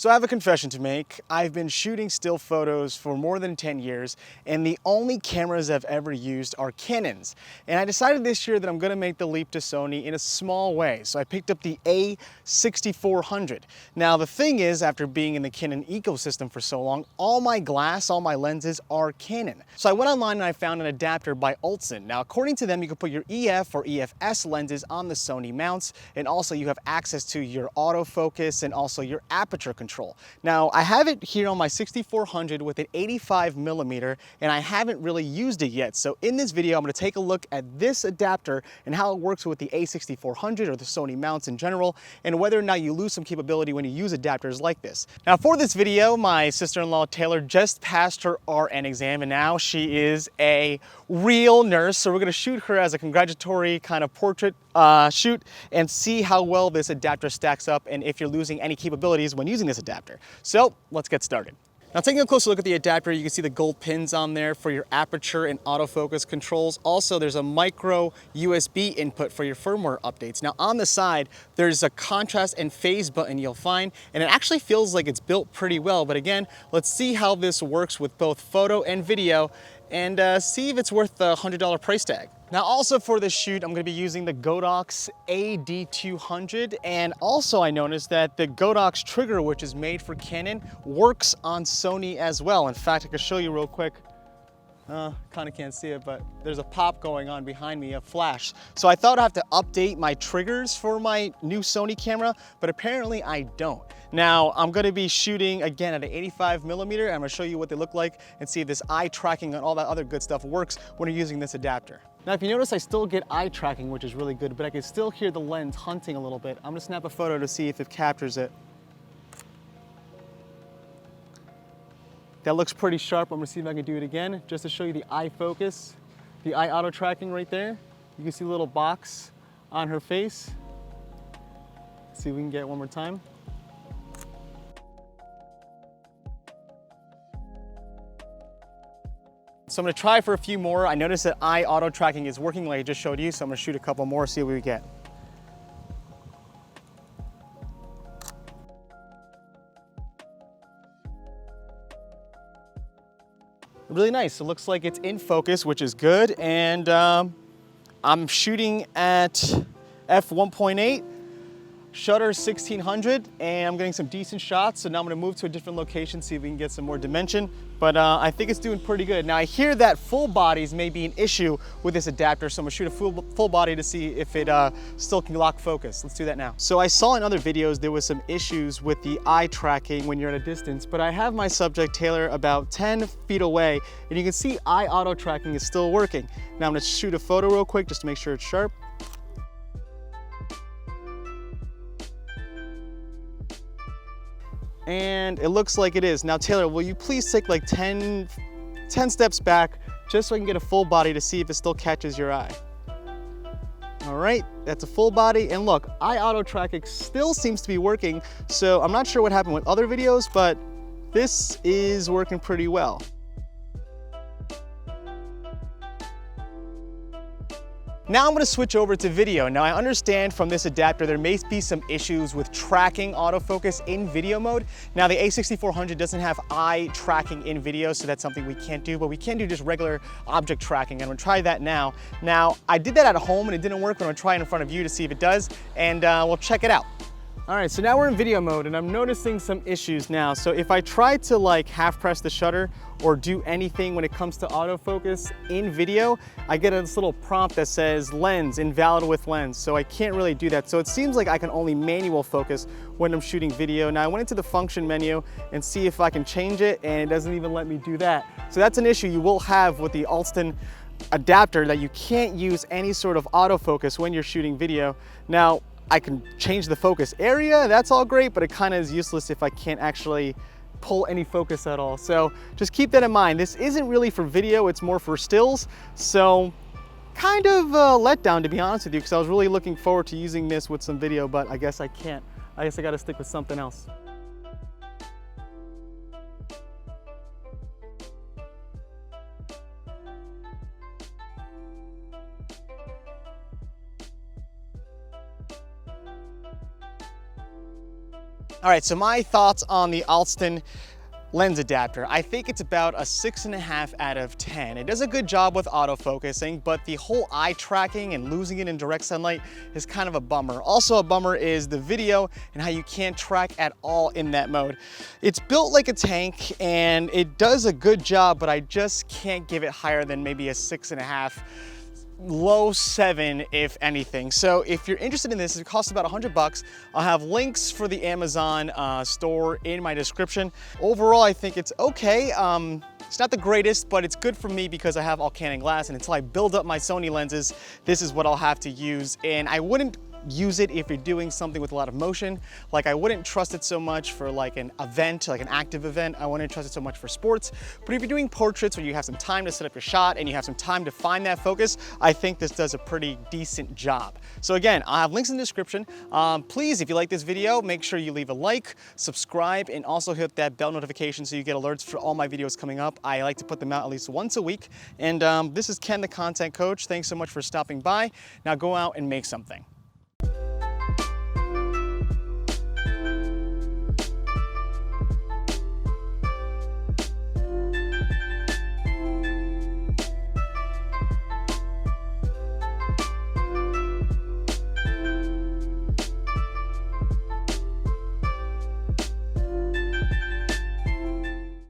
So I have a confession to make. I've been shooting still photos for more than 10 years, and the only cameras I've ever used are Canons. And I decided this year that I'm gonna make the leap to Sony in a small way. So I picked up the A6400. Now the thing is, after being in the Canon ecosystem for so long, all my glass, all my lenses are Canon. So I went online and I found an adapter by Altson. Now according to them, you can put your EF or EF-se lenses on the Sony mounts, and also you have access to your autofocus and also your aperture control. Now I have it here on my 6400 with an 85mm, and I haven't really used it yet. So in this video, I'm going to take a look at this adapter and how it works with the A6400 or the Sony mounts in general, and whether or not you lose some capability when you use adapters like this. Now for this video, my sister-in-law Taylor just passed her RN exam, and now she is a real nurse. So we're going to shoot her as a congratulatory kind of portrait shoot and see how well this adapter stacks up and if you're losing any capabilities when using this adapter. So let's get started. Now taking a closer look at the adapter, you can see the gold pins on there for your aperture and autofocus controls. Also, there's a micro USB input for your firmware updates. Now on the side, there's a contrast and phase button you'll find, and it actually feels like it's built pretty well. But again, let's see how this works with both photo and video and see if it's worth the $100 price tag. Now also for this shoot, I'm going to be using the Godox AD200, and also I noticed that the Godox Trigger, which is made for Canon, works on Sony as well. In fact, I can show you real quick. Kind of can't see it, but there's a pop going on behind me, a flash. So I thought I'd have to update my triggers for my new Sony camera, but apparently I don't. Now I'm gonna be shooting again at an 85mm, and I'm gonna show you what they look like and see if this eye tracking and all that other good stuff works when you're using this adapter. Now if you notice, I still get eye tracking, which is really good, but I can still hear the lens hunting a little bit. I'm gonna snap a photo to see if it captures it. That looks pretty sharp. I'm gonna see if I can do it again, just to show you the eye focus, the eye auto tracking right there. You can see a little box on her face. Let's see if we can get it one more time. So I'm gonna try for a few more. I noticed that eye auto tracking is working like I just showed you, so I'm gonna shoot a couple more, see what we get. Really nice. It looks like it's in focus, which is good. And I'm shooting at f1.8, shutter 1600, and I'm getting some decent shots. So now I'm gonna move to a different location, see if we can get some more dimension. But I think it's doing pretty good. Now I hear that full bodies may be an issue with this adapter, so I'm gonna shoot a full body to see if it still can lock focus. Let's do that now. So I saw in other videos there was some issues with the eye tracking when you're at a distance, but I have my subject Taylor about 10 feet away, and you can see eye auto tracking is still working. Now I'm gonna shoot a photo real quick just to make sure it's sharp. And it looks like it is. Now Taylor, will you please take like 10 steps back just so I can get a full body to see if it still catches your eye. All right, that's a full body, and look, eye auto tracking still seems to be working, so I'm not sure what happened with other videos, but this is working pretty well. Now I'm going to switch over to video. Now I understand from this adapter there may be some issues with tracking autofocus in video mode. Now the A6400 doesn't have eye tracking in video, so that's something we can't do, but we can do just regular object tracking, and I'm going to try that now. Now I did that at home and it didn't work, but I'm going to try it in front of you to see if it does, and we'll check it out. All right, so now we're in video mode and I'm noticing some issues now. So if I try to like half press the shutter or do anything when it comes to autofocus in video, I get this little prompt that says lens, invalid with lens. So I can't really do that. So it seems like I can only manual focus when I'm shooting video. Now I went into the function menu and see if I can change it, and it doesn't even let me do that. So that's an issue you will have with the Altson adapter, that you can't use any sort of autofocus when you're shooting video. Now, I can change the focus area, that's all great, but it kind of is useless if I can't actually pull any focus at all. So just keep that in mind. This isn't really for video, it's more for stills. So kind of a letdown, to be honest with you, because I was really looking forward to using this with some video, but I guess I can't. I guess I gotta stick with something else. All right, so my thoughts on the Altson lens adapter. I think it's about a 6.5 out of 10. It does a good job with autofocusing, but the whole eye tracking and losing it in direct sunlight is kind of a bummer. Also a bummer is the video and how you can't track at all in that mode. It's built like a tank and it does a good job, but I just can't give it higher than maybe a 6.5. Low 7 if anything. So if you're interested in this, it costs about $100. I'll have links for the Amazon store in my description. Overall, I think it's okay. It's not the greatest, but it's good for me because I have all Canon glass, and until I build up my Sony lenses, this is what I'll have to use. And I wouldn't use it if you're doing something with a lot of motion. Like I wouldn't trust it so much for like an event, like an active event. I wouldn't trust it so much for sports. But if you're doing portraits where you have some time to set up your shot and you have some time to find that focus, I think this does a pretty decent job. So again, I'll have links in the description. Please, if you like this video, make sure you leave a like, subscribe, and also hit that bell notification so you get alerts for all my videos coming up. I like to put them out at least once a week. And this is Ken, the content coach. Thanks so much for stopping by. Now go out and make something.